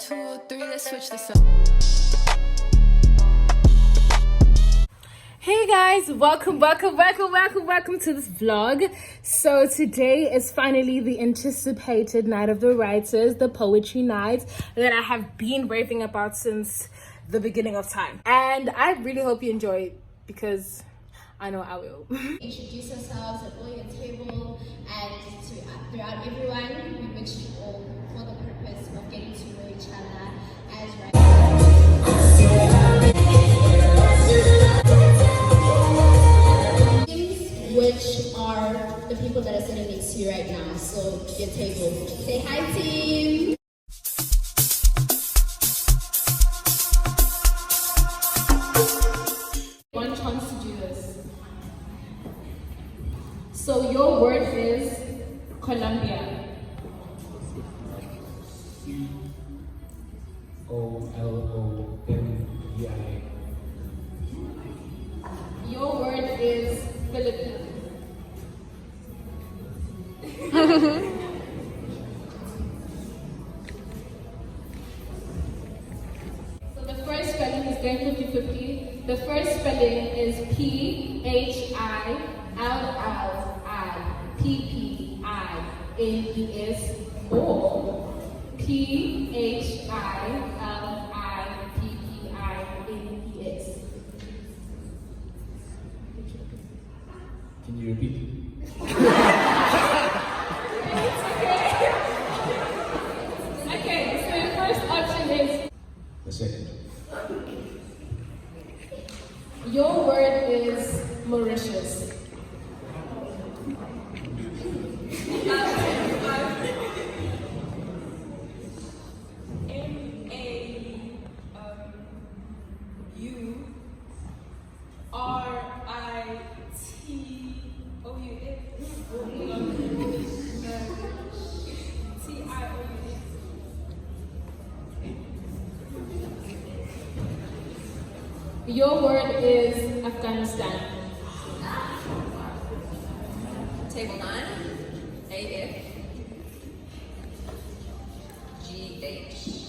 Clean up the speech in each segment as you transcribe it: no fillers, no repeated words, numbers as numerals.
2, 3, let's switch this up. Hey guys, welcome to this vlog. So today is finally the anticipated night of the writers, the poetry night that I have been raving about since the beginning of time. And I really hope you enjoy it because I know I will. Introduce yourselves at all your table, and throughout everyone, we mix you all for the purpose of getting to know each other as writers. Which are the people that are sitting next to you right now. So your table. Say hi, team. One chance to do this. So your word is Colombia. Colombia. Your word is Philippines. So the first spelling is going 50-50. The first spelling is P-H-I-L-L-I-P-P-I-N-E-S or P-H-I-L-I-P-P-I-N-E-S. Can you repeat? Okay, so the first option is The second. your word is Mauritius. Your word is Afghanistan. Table 9, A-F, G-H-A-N-I-S-T-A-N.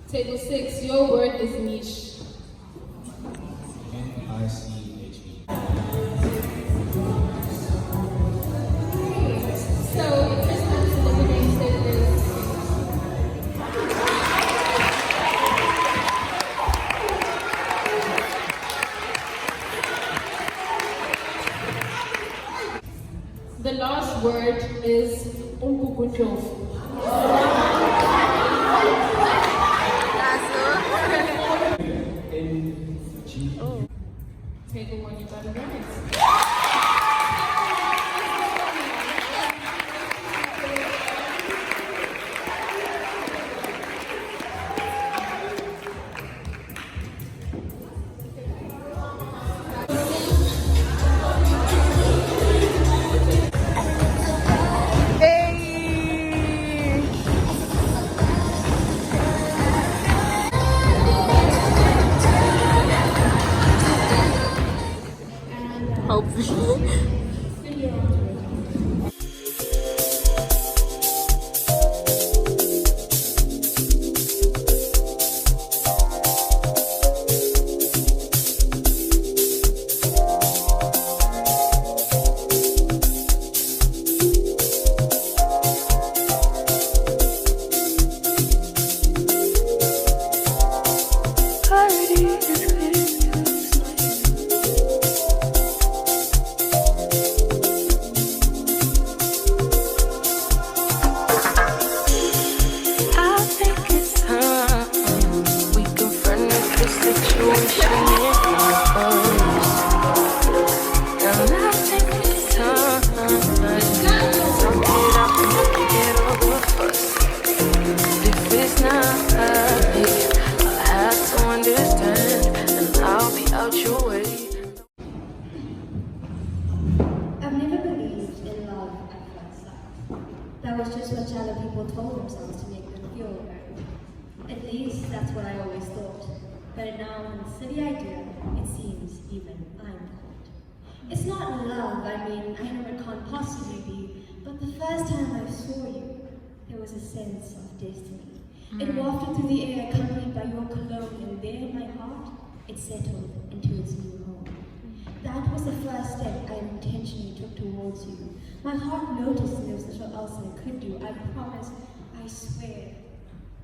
Table 6, your word is niche. N-I-C-H-E. So the first answer that we're going to say is the last word is Umkukunjof. N-G. Table 1, you got it right. Hopefully. I've never believed in love at first sight. That was just what shallow people told themselves to make them feel right. At least that's what I always thought. But now, when the silly idea, it seems even I'm caught. It's not love, I mean, I know it can't possibly be, but the first time I saw you, there was a sense of destiny. It wafted through the air accompanied by your cologne, and there in my heart, it settled into its new home. That was the first step I intentionally took towards you. My heart noticed there was little else I could do. I promise, I swear,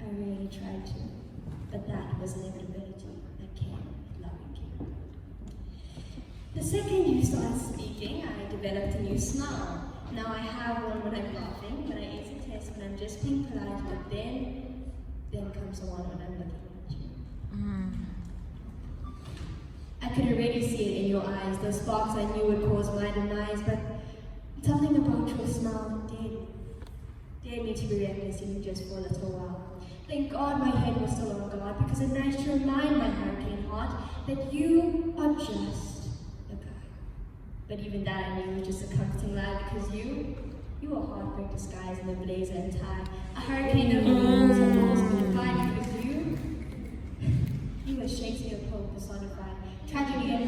I really tried to. But that was inevitability that came with loving you. The second you started speaking, I developed a new smile. Now I have one when I'm laughing, when I ace a test, when I'm just being polite, but then comes the one when I'm looking at you. I could already see it in your eyes, those sparks I knew would cause my demise, but something about your smile dared me to be reckless even just for a little while. Thank God my head was still on guard, because it nice to remind my hurricane heart that you are just a guy. But even that I knew was just a comforting lie, because you are heartbreak disguised in a blazer and tie. A hurricane that rolls and rolls me to find, because you were Shakespeare poet personified. Tragedy and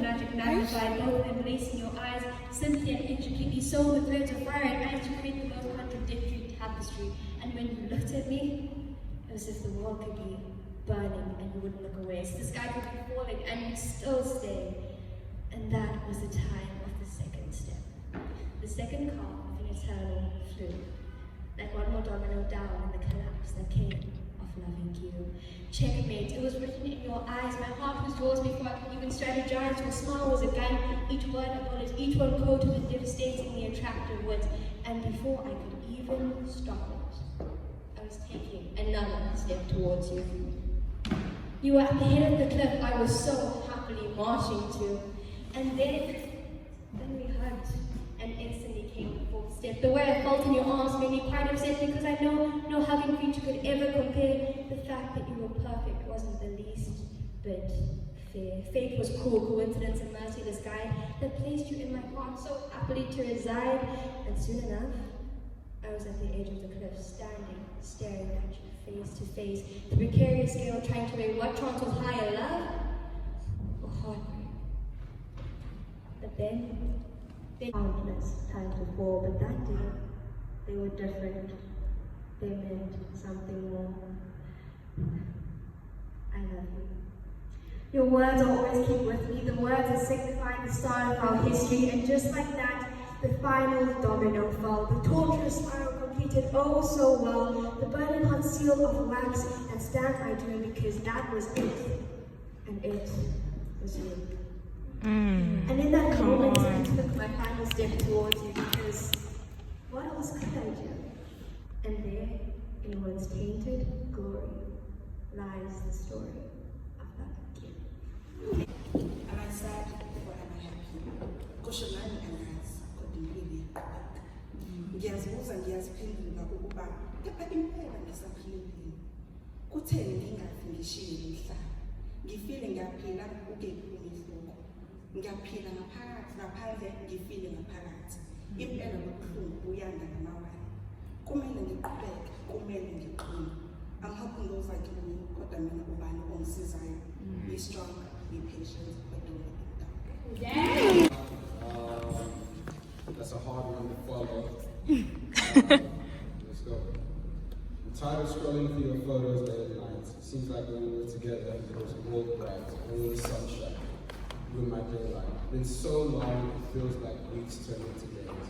magic magnified, both embracing your eyes, simply and intricately sewn with threads of fire and ice to create the most contradictory tapestry. And when you looked at me, it was as if the world could be burning and you wouldn't look away. So the sky could be falling and you'd still stay. And that was the time of the second step. The second calm of an eternal flu. Like one more domino down in the collapse that came of loving you. Checkmate, it was written in your eyes. My heart was yours before I could even strategize. Your smile was a gun, each word a bullet, each one coated with devastatingly attractive words. And before I could even stop it, I was taking another step towards you. You were at the head of the cliff I was so happily marching to. And then we hugged and instantly came the fourth step. The way I felt in your arms made me quite upset, because I know no hugging creature could ever compare. The fact that you were perfect wasn't the least bit fair. Fate was cruel, coincidence and merciless guide that placed you in my heart so happily to reside. And soon enough, I was at the edge of the cliff, standing, staring at you face to face, the precarious scale trying to weigh what chance was higher, love or heartbreak. But then, they countless times before, but that day, they were different. They meant something more. I love you. Your words will always keep with me, the words that signify the start of our history, and just like that, the final domino fell. The torturous spiral completed oh so well, the burning hot seal of wax that stamped my doom, because that was it, and it was you. And in that moment, I took my final step towards you, because what else could I do? And there, in one's painted glory, lies the story of that gift. And I said, why am I happy? Kushamani angazi, kodwa impilo iyaqhubeka. Ngiyazibuza ngiyaziphendula ukuba kepha impela ngisaphilile. Kutheni ngingafi ngishiye umhlaba? Ngifile ngiyaphila ukephi umehluko. Ngiyaphila ngaphakathi, ngaphandle ngifile ngaphakathi. Impela lobuhlungu buyanda ngamawala. Kumele ngiqhubeke, kumele ngiqine. I'm hoping those like me, kodwa mina ubani ongisizayo. Be strong, be patient, but don't let them down. That's a hard one to follow. Let's go. I'm tired of scrolling through your photos late at night. It seems like when we were together, it was all bright, only sunshine. You were my daylight. Been so long, it feels like weeks turn into days.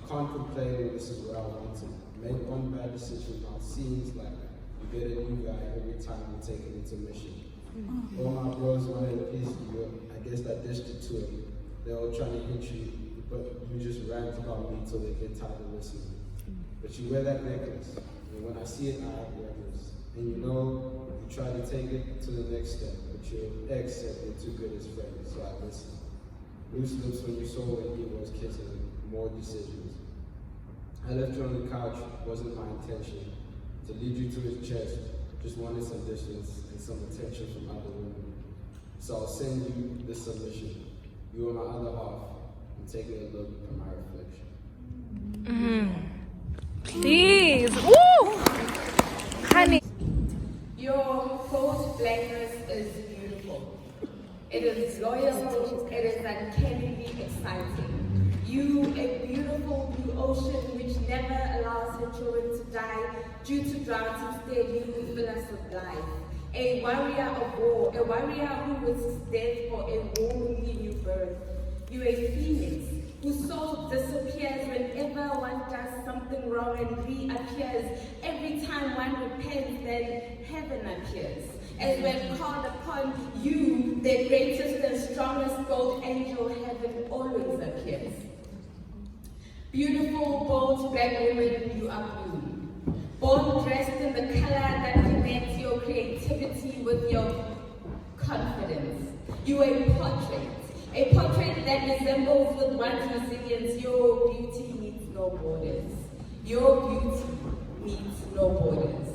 Can't complain when this is what I wanted. Made one bad decision, now it seems like you get a new guy every time we take an intermission. All my bros wanted a piece of you. I guess that dished it to them. They're all trying to hit you, but you just rant about me till they get tired of listening. But you wear that necklace, and when I see it, I have reverence. And you know, you try to take it to the next step, but your ex said we're too good as friends, so I listened. Loose lips when you saw when he was kissing, more decisions. I left you on the couch, wasn't my intention to lead you to his chest, just wanted some distance and some attention from other women. So I'll send you this submission. You are my other half, and taking a look at my reflection. Please. Woo! Honey. Your faux blackness is beautiful. It is is loyal, it is uncannily exciting. You, a beautiful blue ocean which never allows her children to die due to drought, instead you fill us with life. A warrior of war, a warrior who risks death for a warmly new birth. You a phoenix whose soul disappears whenever one does something wrong and reappears. Every time one repents, then heaven appears. As when called upon you, the greatest and strongest gold angel, heaven always appears. Beautiful, bold black woman, you are blue. Born dressed in the color that connects your creativity with your confidence. You are a portrait that resembles with one's resilience. Your beauty needs no borders. Your beauty needs no borders.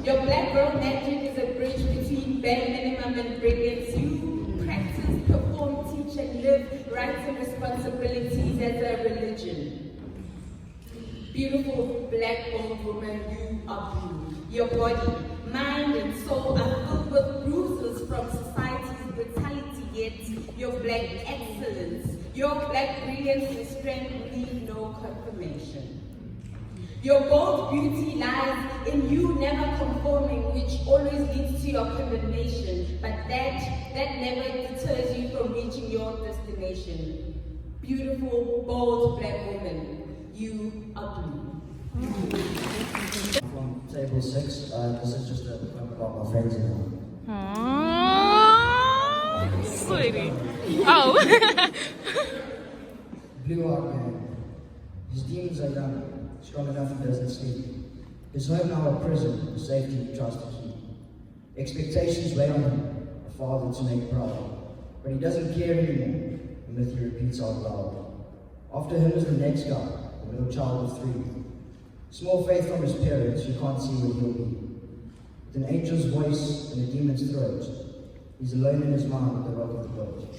Your black girl magic is a bridge between bare minimum and brilliance. You practice, perform, teach, and live rights and responsibilities as a religion. Beautiful black old woman, you are blue. Your body, mind, and soul are filled with bruises from society's brutality, yet your black excellence, your black brilliance and strength need no confirmation. Your bold beauty lies in you never conforming, which always leads to your condemnation, but that never deters you from reaching your destination. Beautiful, bold black woman, you are blue. From table 6, this is just a poem about my friends and Aww, sweetie. Oh. Blue-eyed man. His demons are young, strong enough he doesn't sleep. His home now a prison, the safety he tries to keep. Expectations weigh on him, a father to make proud. But he doesn't care anymore, the myth he repeats out loud. After him is the next guy, the middle child of 3. Small faith from his parents, who can't see where he'll be. With an angel's voice and a demon's throat, he's alone in his mind at the rock of the boat.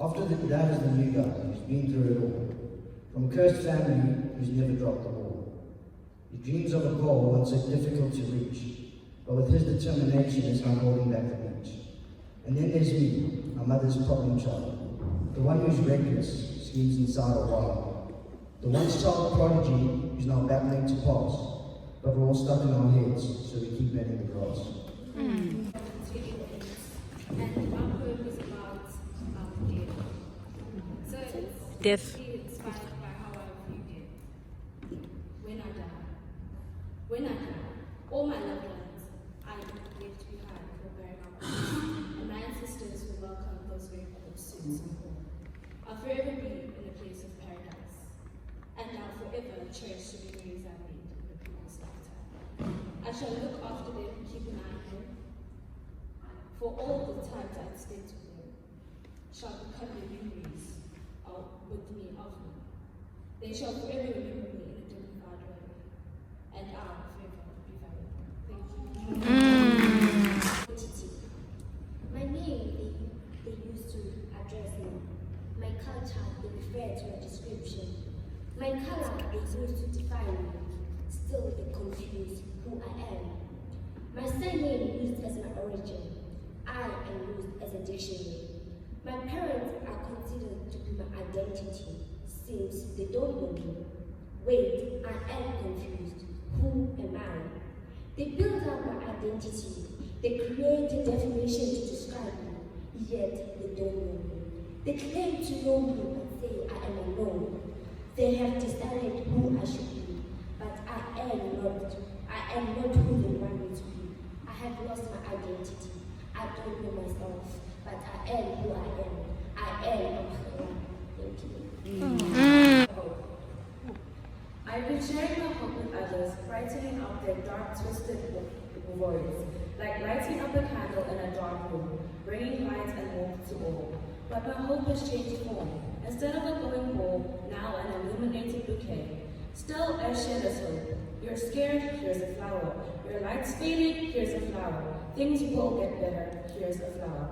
After that is the new guy, who's been through it all. From a cursed family, who's never dropped the ball. He dreams of a goal once so difficult to reach, but with his determination, it's not holding back the reach. And then there's me, my mother's problem child, the one who's reckless, schemes inside a while. The once child prodigy who's now battling to pass, but we're all stuck in our heads, so we keep bending the grass. And my poem is about death. So it's Death. really inspired by how I view death. When I die, all my loved ones I left behind will bury my body, and my ancestors will welcome those very cool suits and all. I'll forever be in a place of paradise, and I'll forever cherish the memories I made in the previous lifetime. I shall look after them, keep an eye on them, for all the times I spent with them shall become the memories with me of me. They shall forever remember me in a dignified way, and I'll forever be valuable. Thank you. My name, they used to address me. My culture, they refer to a description. My color, they used to define me. Still, they confuse who I am. My surname used as my origin. I am used as a dictionary. My parents are considered to be my identity, since they don't know me. Wait, I am confused. Who am I? They build up my identity. They create a definition to describe me, yet they don't know me. They claim to know me and say I am alone. They have decided who I should be, but I am not who they want me to be. I have lost my identity. I don't know myself, but I am who I am. I am who I am. Thank you. I've been sharing my hope with others, brightening up their dark, twisted voids, like lighting up a candle in a dark room, bringing light and warmth to all. But my hope has changed form. Instead of a glowing ball, now an illuminated bouquet. Still, I share this hope. You're scared, here's a flower. Your light's fading, here's a flower. Things will get better, here's a flower.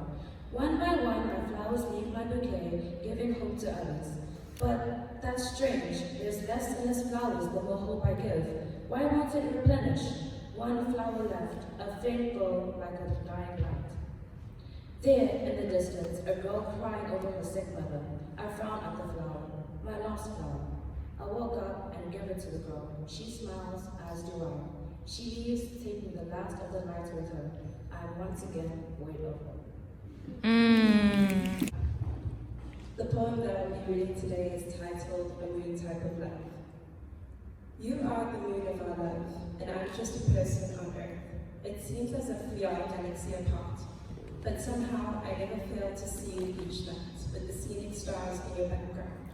One by one, my flowers leave my bouquet, giving hope to others. But that's strange. There's less in his flowers than the hope I give. Why won't it replenish? One flower left, a faint glow like a dying light. There, in the distance, a girl crying over her sick mother. I frowned at the flower, my lost flower. I woke up and gave it to the girl. She smiles, as do I. She leaves, taking the last of the night with her. I am once again way of her. The poem that I'll be reading today is titled A Moon Type of Life. You are the moon of our life, and I'm just a person on Earth. It seems as if we are a galaxy apart, but somehow I never fail to see you each night with the scenic stars in your background,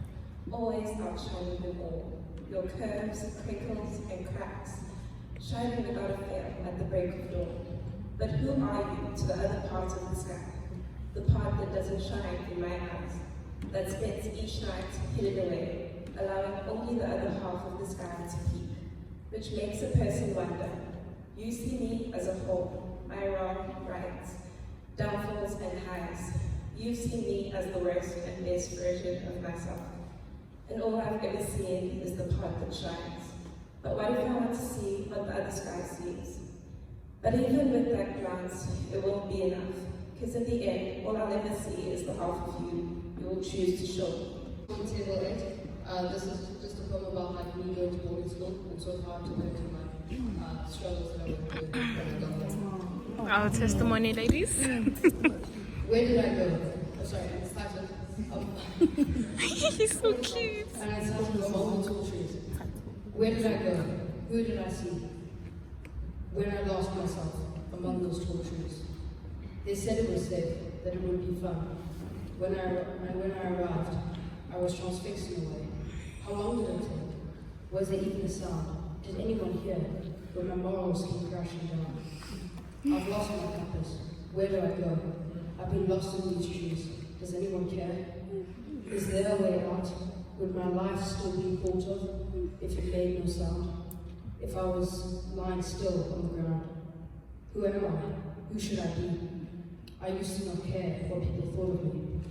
always outshining them all. Your curves, crinkles, and cracks, shining without a fail at the break of dawn. But who are you to the other part of the sky? The part that doesn't shine in my eyes, that spends each night hidden away, allowing only the other half of the sky to peep, which makes a person wonder. You see me as a whole, my wrong, rights, downfalls and highs. You see me as the worst and best version of myself. And all I've ever seen is the part that shines. But what if I want to see what the other sky sees? But even with that glance, it won't be enough. Because in the end, all I'll ever see is the half of you will choose to show. On table 8, this is just a poem about like me going to boarding school and so hard to learn from my struggles that I went through when I got there. Our testimony, ladies. Where did I go? Oh, sorry, it's titled. He's so cute. And it's titled Among the Tall Trees. Where did I go? Who did I see? When I lost myself among those tall trees. They said it was safe, that it would be fun. When I arrived, I was transfixed in a way. How long did it take? Was there even a sound? Did anyone hear when my morals came crashing down? I've lost my compass. Where do I go? I've been lost in these trees. Does anyone care? Is there a way out? Would my life still be thought of if it made no sound? If I was lying still on the ground? Who am I? Who should I be? I used to not care what people thought of me.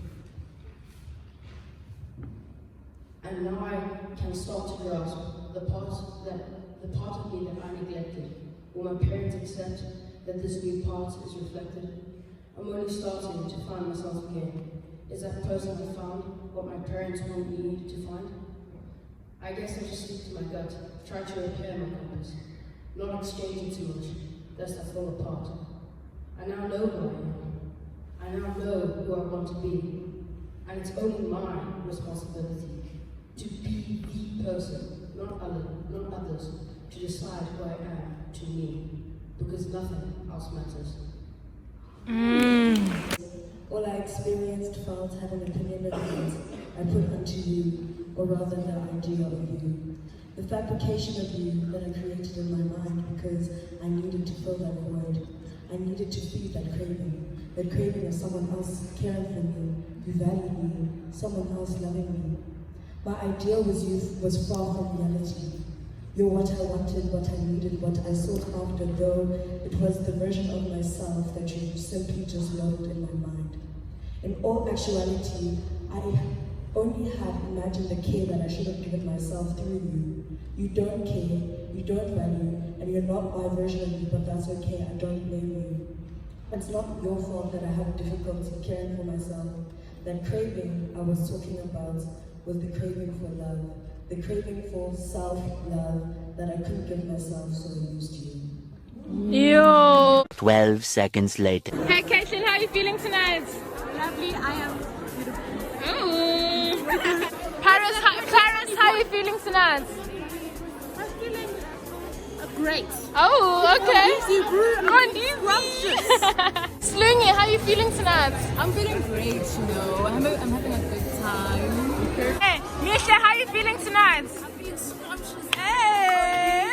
And now I can start to grasp the part of me that I neglected. Will my parents accept that this new part is reflected? I'm only starting to find myself again. Is that person I found what my parents want me to find? I guess I just stick to my gut, try to repair my compass, not exchanging too much, lest I fall apart. I now know who I am. I now know who I want to be, and it's only my responsibility to be the person, not others, to decide who I am to me, because nothing else matters. All I experienced, felt, had an opinion of it, I put unto you, or rather the idea of you. The fabrication of you that I created in my mind because I needed to fill that void. I needed to feed that craving of someone else caring for me, who valued me, someone else loving me. My ideal was far from reality. You're what I wanted, what I needed, what I sought after, though it was the version of myself that you simply just loved in my mind. In all actuality, I only had imagined the care that I should have given myself through you. You don't care, you don't value, and you're not my version of you, but that's okay, I don't blame you. It's not your fault that I have difficulty caring for myself. That craving I was talking about was the craving for love, the craving for self-love that I couldn't give myself, so I used you. Yo. 12 seconds later. Hey, Caitlin, how are you feeling tonight? Lovely, I am beautiful. Clarence, how are you feeling tonight? I'm feeling great. Oh, okay. Scrumptious. Slungy, how are you feeling tonight? I'm feeling great, you know. I'm having a good time. Hey, Misha, how are you feeling tonight? I'm feeling scrumptious. Hey!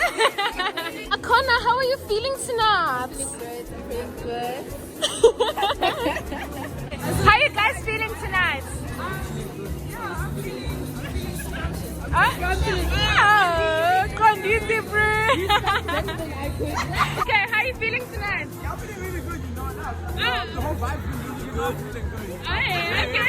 Akona, how are you feeling tonight? Good, I'm feeling good. How are you guys feeling tonight? Okay, how are you feeling tonight? I'm feeling really good, you know. The whole vibe is really good, feeling good. Okay.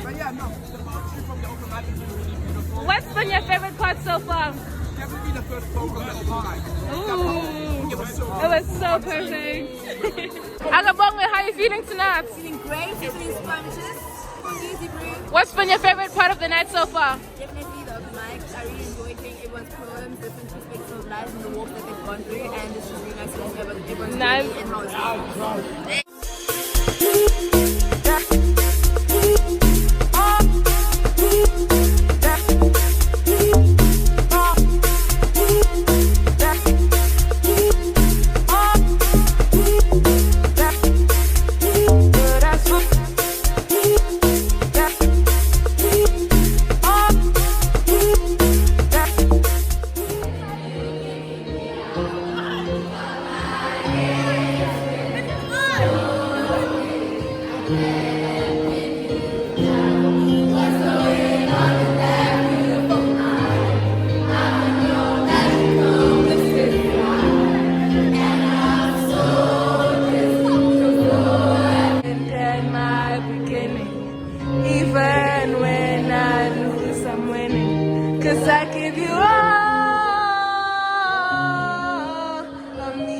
But yeah, no, the poetry from the open mic is really beautiful. What's been your favorite part so far? Definitely the first poem from the open mic. Ooh. It was so perfect. Agabongwe, how are you feeling tonight? Feeling great, feeling scrumptious. Easy breathe. What's been your favorite part of the night so far? Definitely the open mic. I really enjoyed hearing everyone's poems, different perspectives of life and the walk that they've gone through, and it's just really nice to hear about everyone's Nice. journey and how it's Even when I lose, I'm winning. 'Cause I give you all of me.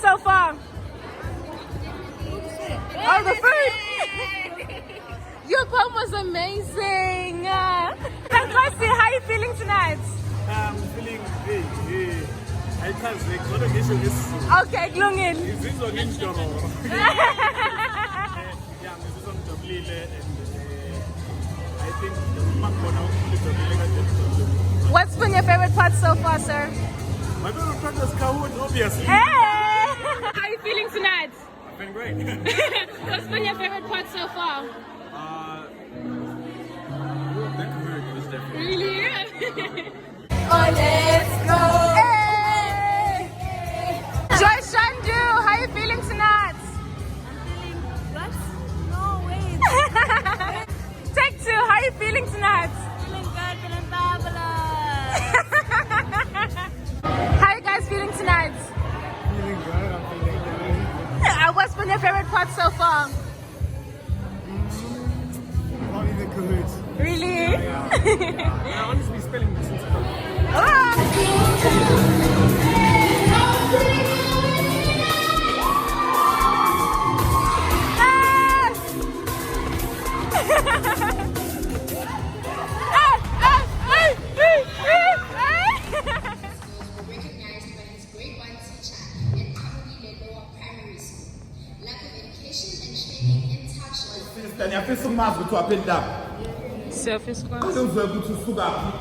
So far? Oh, the food! Your poem was amazing! Fantastic! How are you feeling tonight? I'm feeling I can't say, not a issue is. Okay, Glungin. Is this on Instagram? Yeah, this is on Jablile, and I think the Makona will What's been your favorite part so far, sir? My favorite part was Kahoot, obviously. Hey! How are you feeling tonight? I've been great. What's been your favorite part so far? That Kahoot was definitely. Really? Oh, let's go! Hey! Joy Shandu, how are you feeling tonight? I'm feeling what? No, wait. Take two, how are you feeling tonight? Feeling good, feeling fabulous. How are you guys feeling tonight? Feeling good, I'm feeling good. What's been your favorite part so far? Probably the Kahoot. Really? Yeah, honestly, spelling this is fun. Recognized by his grade 1 teacher at Kamuli Lower Primary School. Lack of education and training in touch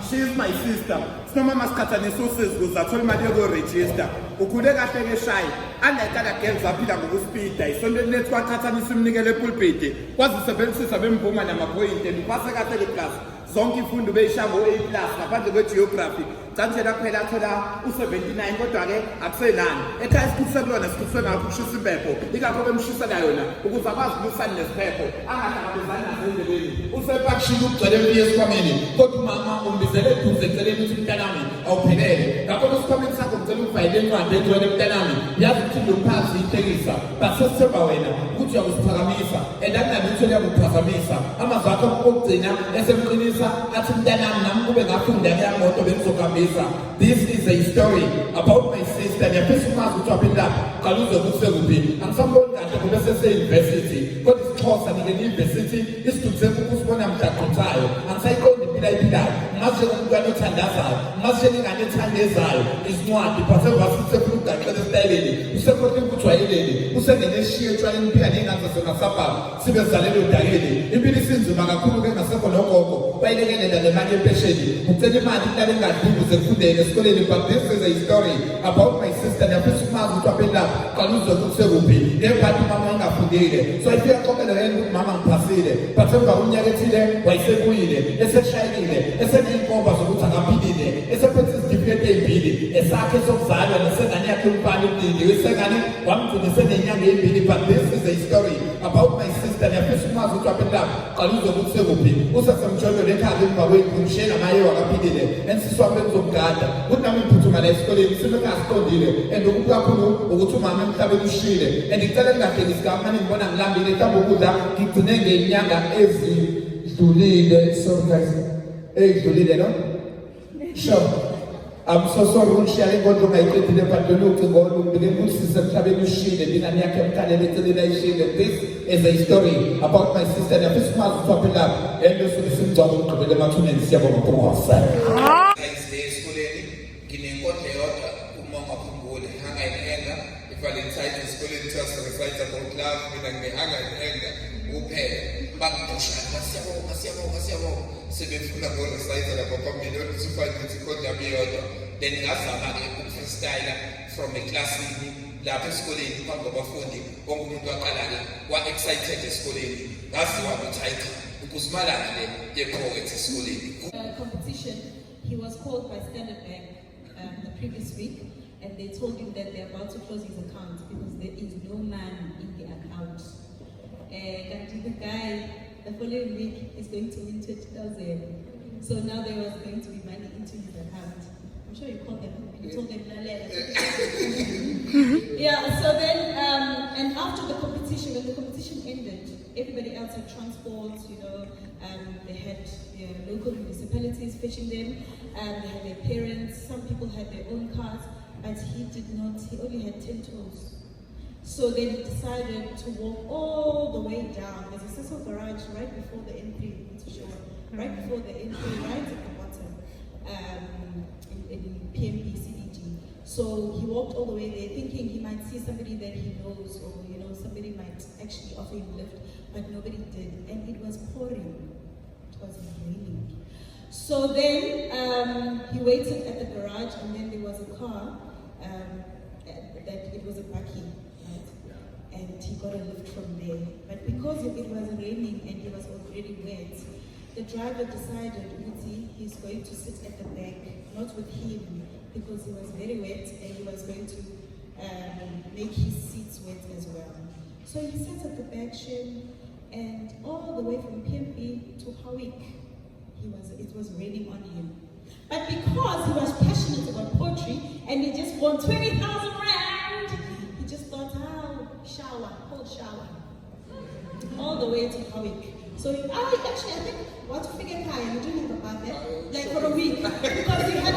She is my sister. Some mama scatter the sources goes. I told my dear go register. Ukude got shy. anekala girls aphila ngokuspeeda isonto nethi kwaqhathanisa imnikelo epulpiti kwazisebenzisa bemvuma namaphoyinti ndiphase kahle le class zonke imfundo beyishabo A+ ngaphandle kwe-geography canjena kuphela athola u-79 kodwa-ke akusenani ekhaya isikhulise kulona sikhulise ngakho ukushisa impepho ikakho bemshisela yona ukuze akwazi ukulwisana nesiphepho angahlangabezani nasendleleni usepakishile ukugcwele empiye esikhwameni kodwa umama umbizele eduze eceleni ukuthi mntanami awuphelele ngakho esikhwameni sakho ngicela uvayele encwadi egcwele mntanami yazi ukuthi lo mphakathi iyihlekisa basesithemba wena ukuthi uyakuziphakamisa and akunalutho liyakuphazamisa amazwi akho okugcina esemqinisa athi mntanami nami kube ngafunda kuyamoto bengizohambisa. This is a story about my sister. Ngiyafisa umazi ukuthi waphinda qala uzokuse kuphi angisamboni kahle ngoba sese-university kodwa isiXhosa ngile-university isidudise ukusibona mdaqothayo angisayiqondi impilo ayiphilayo ngazi njengomntwana othandazayo ngazi njengengane ethandezayo izincwadi but emva futhi ugaxele esitayeleni usekhona ukuthi wayelele usengene eshiye etshwaleni phila ney'ngane zasemasabhaba sibe zalelo dakeli impilo isinzima kakhulu-ke ngasekho nogogo bayelekelela le mali yempesheni ucela imali kulale engadingi uze kufundele esikoleni but this is a story about my sister. Ngiyafisa umazi ukuthi waphendula qala uzokuse kuphi ngemphathi umama engafundile so ifika xokelo yena ukuthi mama ngiphasile but emva kweminyaka ethile wayesekuyile eseshayelile eseney'nkomba zokuthi akaphilile esephethe izitifiketi ey'mbili esakhe sokuzalwa nesengane yakhe umfana umlindi wesengane wamgcina eseney'nyanga ey'mbili but this is a story about my sister. Ngiyafisa umazi ukuthi waphendula qala uzokuse kuphi usesemtsholo lekhaya emva kwethu ngishela naye wakaphilile ensisi wami bengizomgada ukuthi nami ngiphuthuma la esikoleni sibe ngasiqondile and okubi kakhulu ukuthi umama emhlabeni ushile and ngicela ngingahlekisi kamane ngibona ngilambile mhlawumbe ukudla ngigcine ngey'nyanga ezidlulile ey'dlulile no sure I'm so sorry ukushiya le nkonzo ungayiqedile but lolu ucingo olumbike ukuthi sisemhlabeni ushile ndingane yakhe emkhalele eceleni ayishile. This is a story about my sister. Ngiyafisa umazi ukuthi waphela and usuke simgcwabo ugqibele emathuneni Siyabonga Mpungose. Esikoleni nginenkondlo yodwa uMonga Mpungose hanga ihenga ivalentine esikoleni just recite about love mina ngihanga ihenga kuphela bangidusha Siyabonga sebefuna ngo-recite lapha phambili odisifane ukuthi inkondlo yami yodwa then ngazama-ke ukufreestyla from eklasini lapha esikoleni phambi kwabafundi bonke umuntu waqala-ke wa-excited esikoleni ngaziwa ukuthi hayi cha ukuzimalana le ye-poet esikoleni. Competition, he was called by Standard Bank the previous week and they told him that they're about to close his account because there is no money in the account. And the guy, the following week, is going to win 20,000. So now there was going to be money into his account. I'm sure you called them. You told them yeah. So then, and after the competition, when the competition ended, everybody else had transport. You know, they had their local municipalities fetching them. They had their parents. Some people had their own cars, but he did not. He only had 10 toes. So then he decided to walk all the way down. There's a Cecil garage right before the entry into Shore, right before the entry, right at the bottom, in PMP CDG. So he walked all the way there thinking he might see somebody that he knows or somebody might actually offer him a lift, but nobody did. And it was pouring. It was raining. So then he waited at the garage and then there was a car that it was a bakkie. And he got a lift from there. But because it was raining and he was already wet, the driver decided he's going to sit at the back, not with him, because he was very wet and he was going to make his seats wet as well. So he sat at the back shin and all the way from PMP to Howick, it was raining on him. But because he was passionate about poetry and he just won 20,000 rand, he just thought, cold shower, all the way to Howick. So I think what to figure time you didn't have about that, like for a week, because you had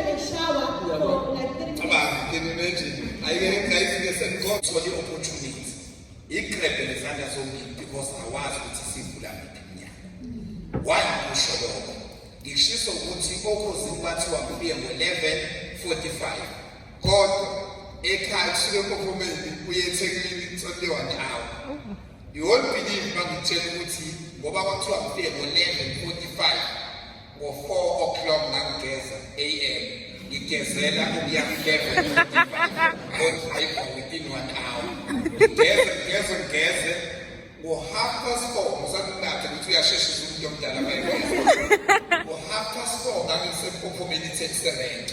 a shower for like 30 minutes. Can you imagine? I said God saw the opportunity. He grabbed the Zanda Zombie because I was with Sibula. Why push along? The sheets of Muti Oko Zimbati were 11:45. God. Actually, we are taking it only 1 hour. You won't believe Magichelmuti, Boba 11:45 or 4 o'clock a.m. You ngigezela ukuya 11 kodwa within 1 hour ngigeze ngo4:30 ngisakunatha ukuthi uyasheshisa umuntu omdala mayigeze ngo4:30 ngangisempophomeni taxi rank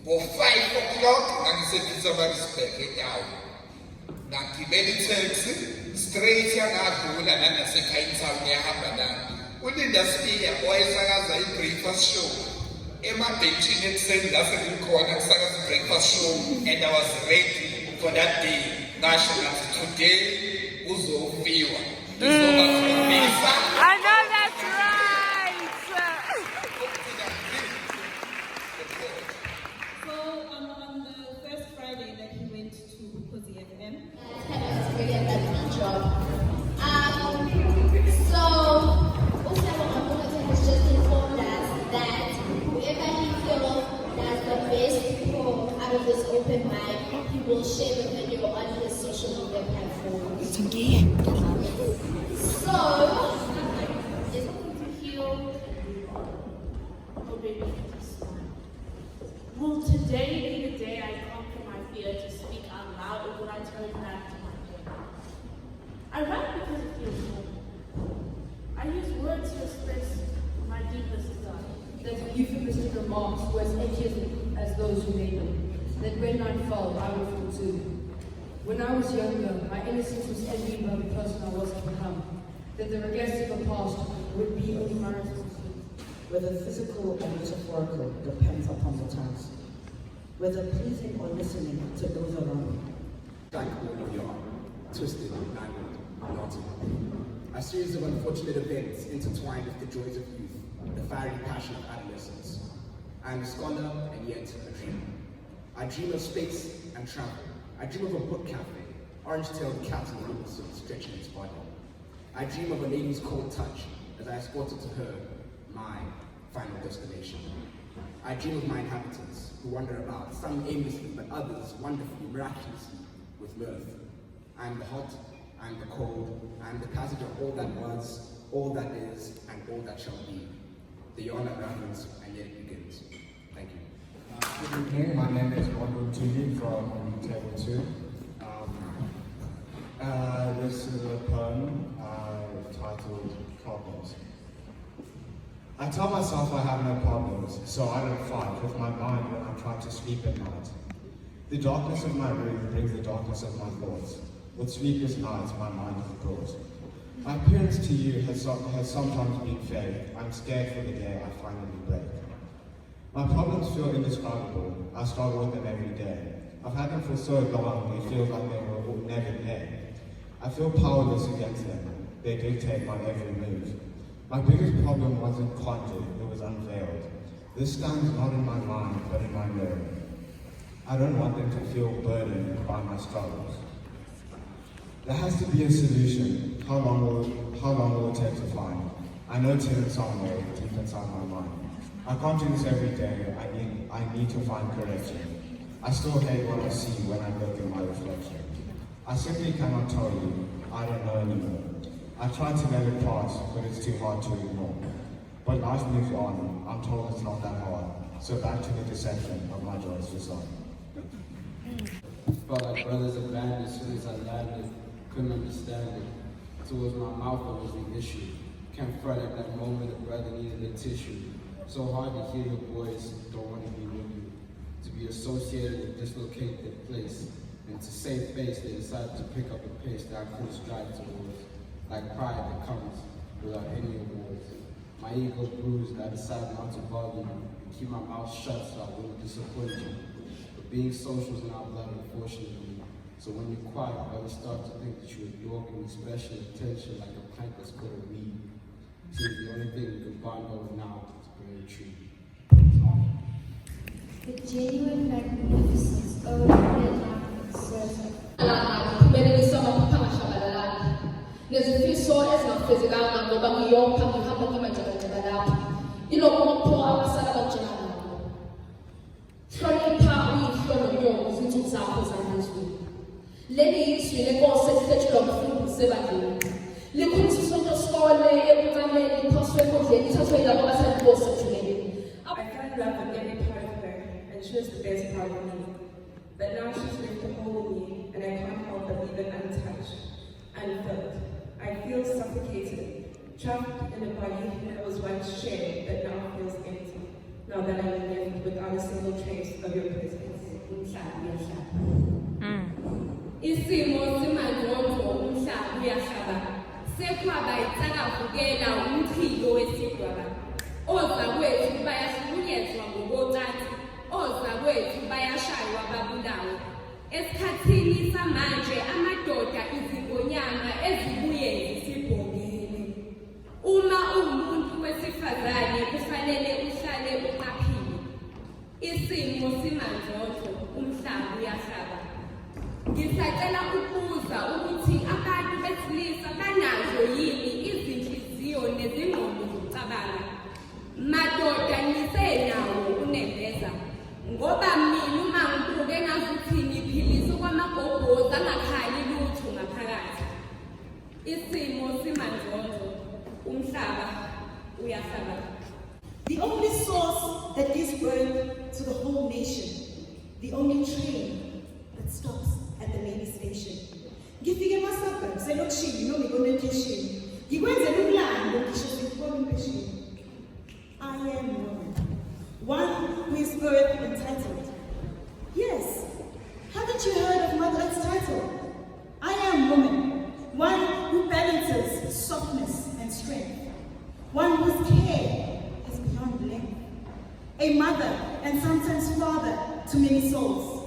ngo5:00 ngangisepietermaritzburg etown ngagibela itaxi straight yangadlula nangasekhayini town yahamba nami ulinda Spear owayesakaza i-breakfast show emabhentshini ekuseni la sengikhona kusakaza i-breakfast show and I was ready for that day. Ngasho ngathi today uzofiwa izobafundisa. I know that's right. So on the first Friday that he went to Kozi FM, So Siyabonga Mpungose has just informed us that whoever he feels does the best out of this open mic, he will share the video on his social media platforms. So, it's going to feel Will today be the day I conquer my fear to speak out loud, or will I turn back to my fear? I write because it feels home. I use words to express my deepest desire. That euphemistic remarks were as edgy as those who made them. That when night fell, I would fall too. When I was younger, my innocence was envied by the person I was to become. That the regrets of the past would be only my responsibility. Whether physical or metaphorical depends upon the task. Whether pleasing or listening to those around me. Like all we are, twisted, mangled, naughty. A series of unfortunate events intertwined with the joys of youth, the fiery passion of adolescence. I am a scholar and yet a dreamer. I dream of space and travel. I dream of a book cafe, orange-tailed cat in the woods stretching its body. I dream of a lady's cold touch as I escorted to her, my final destination. I dream of my inhabitants who wander about, some aimlessly, but others wonderfully, miraculously, with mirth. I am the hot, I am the cold, I am the passage of all that was, all that is, and all that shall be. The yarn that rattles, and yet it begins. Thank you. Good evening, my name is Wonderful Tuli from Table 2. This is a poem titled Problems. I tell myself I have no problems, so I don't fight with my mind when I'm trying to sleep at night. The darkness of my room brings the darkness of my thoughts. With sleepless nights, my mind is brought. My appearance to you has sometimes been fake. I'm scared for the day I finally break. My problems feel indescribable. I struggle with them every day. I've had them for so long, it feels like they will never end. I feel powerless against them. They dictate my every move. My biggest problem wasn't conjured, it was unveiled. This stands not in my mind, but in my mirror. I don't want them to feel burdened by my struggles. There has to be a solution. How long will it take to find? I know it's hidden somewhere, deep inside my mind. I can't do this every day. I need to find correction. I still hate what I see when I look in my reflection. I simply cannot tell you. I don't know anymore. I try to let it pass, but it's too hard to ignore. But life moves on. I'm told it's not that hard. So back to the deception of my joys for some. Felt like brothers abandoned as soon as I landed. Couldn't understand it. Towards my mouth it was the issue. Can't front at that moment a brother needed a tissue. So hard to hear your voice, don't want to be with you. To be associated with dislocated place. And to save face, they decided to pick up a pace that I couldn't strive towards. Like pride that comes without any awards. My ego bruised, I decided not to bother you. Keep my mouth shut so I wouldn't disappoint you. But being social is in our blood, unfortunately. So when you're quiet, I always start to think that you adore me special attention like a plant that's got a weed. Seems the only thing we can bond over now is being true. The genuine magnificence of the Nezifiso ezingafezekanga ngoba ngiyopha ngihamba ngimajabalajaba lapha. Ilokho abasala bajala nabo. Hlonipha uyihlo nomnyoko izinsuku zakho zamazulu. Leli yizwi lenkosi elithethelwa umfundi sebandleni. Likhulisa sonke isikole ebuncameni iphoswe enkundleni ithathwe yilabo abasenkosi ethuleni. I fell in love with every part of her, and she was the best part of me. But now she's left a hole in me, and I can't help but leave it untouched, unfelt. I feel suffocated, trapped in a body that was once shared, but now feels empty. Now that I'm left without a single trace of your presence. Isimo simangqongqo umhlaba uyahlaba sekwaba itsakavukela umchilo wesidwaba ozakwethu bayahlukunyezwa ngokocansi ozakwethu bayashaywa babulawe esikhathini samanje amadoda izingonyama ezibuye zisibhongele uma umuntu wesifazane kufanele uhlale uqaphile isimo simangqongqo umhlaba uyahlaba. Ngisacela ukubuza ukuthi abantu besilisa banazo yini izinhliziyo nezingqondo zokucabanga. Madoda nisenawo unembeza. Ngoba mina uma ngibuke ngazuthi ngiphilisa kwamagobhozi angakhali lutho ngaphakathi. Isimo simangqongqo umhlaba uyahlaba. The only source that gives birth to the whole nation, the only train that stops at the main station. Ngifike emasabha selokishini noma ikonekeshini. Ngikwenzela umlando ngisho sikubona impesheni. I am woman, one who is birth entitled. Yes, haven't you heard of Mother Earth's title? I am woman, one who balances softness and strength, one whose care is beyond length, a mother and sometimes father to many souls.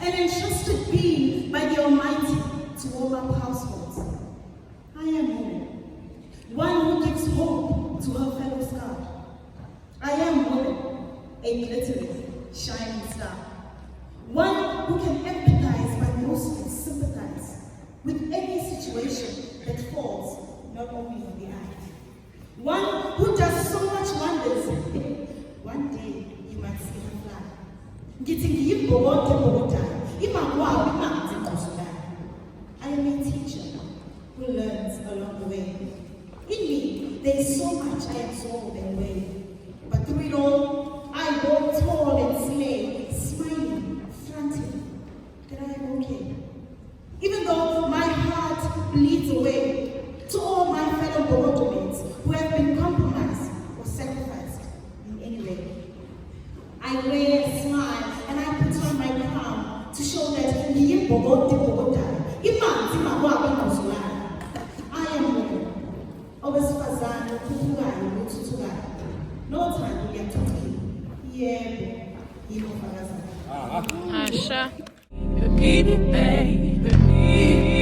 An entrusted being by the Almighty to all our households. I am woman, one who gives hope to her fellow star. I am woman, a glittering, shining star. One who can empathize but mostly sympathize with any situation that falls not only on the eye. One who does so much wonders. One day you might see her fly. I am a teacher who learns along the way. In me, there is so much I absorb and weigh. But through it all, I walk tall and slay, smiling, fronting, that I am okay. Even though my heart bleeds away to all my fellow Bogodomates who have been compromised or sacrificed in any way. I wear a smile and I put on my crown to show that I am woman. Owesifazane okhuphukayo nothuthukayo. No time to get talking. Yebo, yebo fakazana. Asha. You need it, baby.